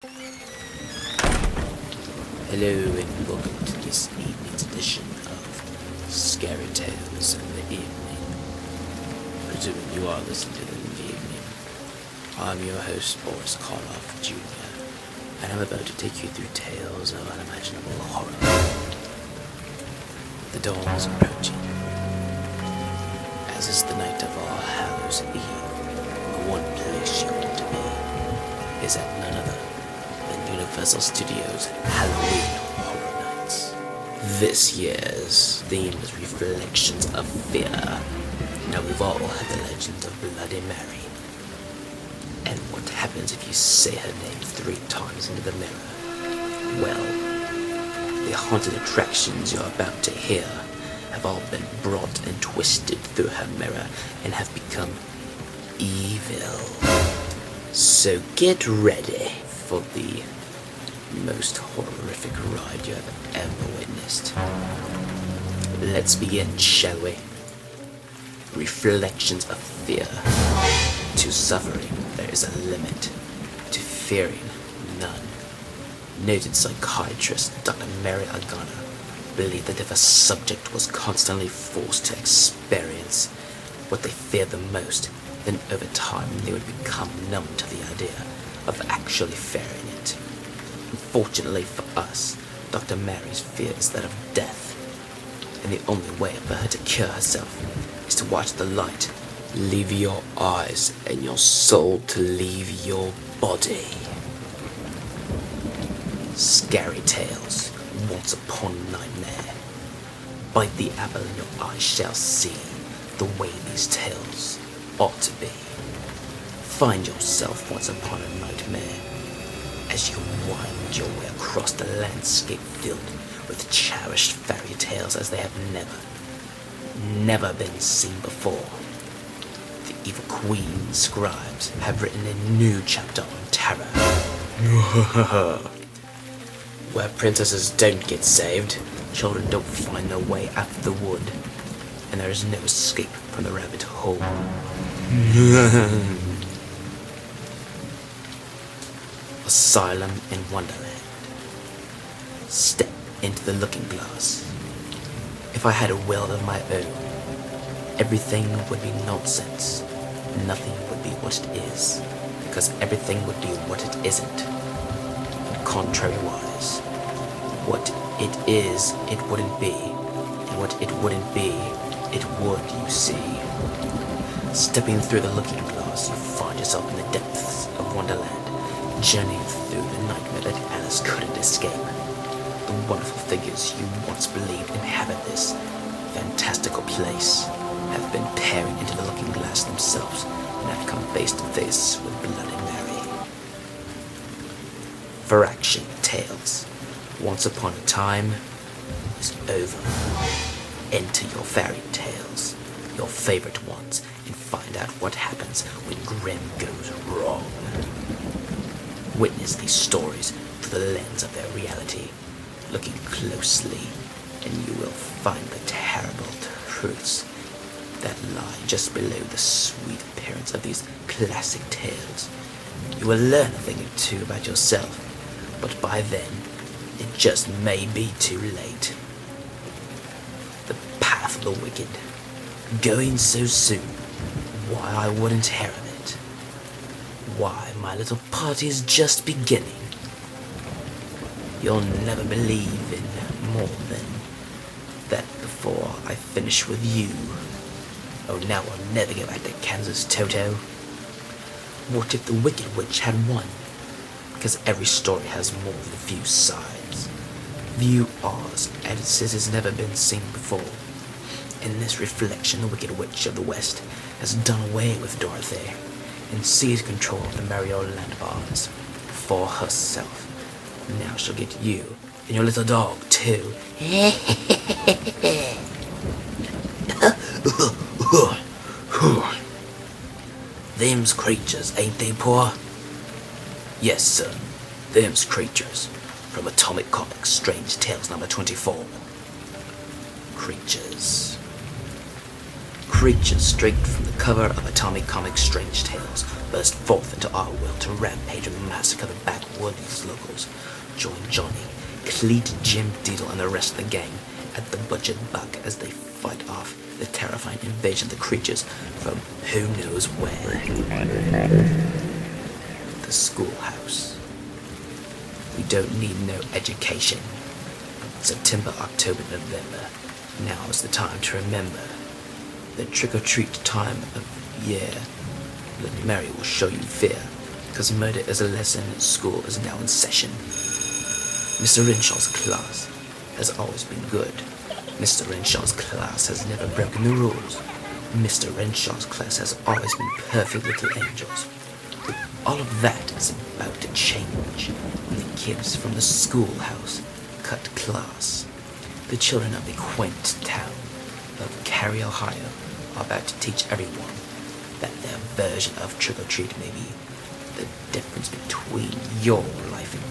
Hello and welcome to this evening's edition of Scary Tales in the Evening. Presuming you are listening to them in the evening. I'm your host, Boris Karloff Jr., and I'm about to take you through tales of unimaginable horror. The dawn is approaching. As is the night of All Hallows Eve, the one place you want to be is at none other than Universal Studios Halloween Horror Nights. This year's theme is Reflections of Fear. Now we've all heard the legend of Bloody Mary. And what happens if you say her name 3 times into the mirror? Well, the haunted attractions you're about to hear have all been brought and twisted through her mirror and have become evil. So get ready for the most horrific ride you have ever witnessed. Let's begin, shall we? Reflections of Fear. To suffering, there is a limit. To fearing, none. Noted psychiatrist Dr. Mary Agana believed that if a subject was constantly forced to experience what they feared the most, then over time they would become numb to the idea of actually fearing it. Unfortunately for us, Dr. Mary's fear is that of death, and the only way for her to cure herself is to watch the light leave your eyes and your soul to leave your body. Scary Tales, Once Upon a Nightmare. Bite the apple and your eyes shall see the way these tales ought to be. Find yourself once upon a nightmare as you wind your way across the landscape filled with cherished fairy tales as they have never been seen before. The evil queen scribes have written a new chapter on terror. Where princesses don't get saved, children don't find their way out of the wood, and there is no escape from the rabbit hole. Asylum in Wonderland. Step into the looking glass. If I had a will of my own, everything would be nonsense. Nothing would be what it is, because everything would be what it isn't. And contrary-wise, what it is, it wouldn't be, and what it wouldn't be, it would, you see. Stepping through the looking glass, you find yourself in the depths of Wonderland, journeying through the nightmare that Alice couldn't escape. The wonderful figures you once believed inhabit this fantastical place have been peering into the looking glass themselves and have come face to face with Bloody Mary. Fraction Tales, Once Upon a Time is over. Enter your fairy tales, your favorite ones, and find out what happens when Grimm goes wrong. Witness these stories through the lens of their reality. Looking closely, and you will find the terrible truths that lie just below the sweet appearance of these classic tales. You will learn a thing or two about yourself, but by then, it just may be too late. The path of the wicked. Going so soon. Why I wouldn't hear of it. Why my little party is just beginning. You'll never believe in more than that before I finish with you. Oh, now I'll never get back to Kansas, Toto. What if the Wicked Witch had won? Because every story has more than a few sides. View Oz as it has never been seen before. In this reflection, the Wicked Witch of the West has done away with Dorothy and seized control of the merry old land barns for herself. Now she'll get you and your little dog, too. Them's creatures, ain't they, poor? Yes, sir. Them's creatures. From Atomic Comics, Strange Tales number 24. Creatures. creatures straight from the cover of Atomic Comics Strange Tales burst forth into our world to rampage and massacre the backwoods locals. Join Johnny, Cleet, Jim, Deedle, and the rest of the gang at the Butchered Buck as they fight off the terrifying invasion of the creatures from who knows where. The schoolhouse. We don't need no education. September, October, November. Now is the time to remember. The trick-or-treat time of year. Little Mary will show you fear, because murder is a lesson at school is now in session. Mr. Renshaw's class has always been good. Mr. Renshaw's class has never broken the rules. Mr. Renshaw's class has always been perfect little angels. All of that is about to change when the kids from the schoolhouse cut class. The children of the quaint town of Cary, Ohio, are about to teach everyone that their version of trick-or-treat may be the difference between your life and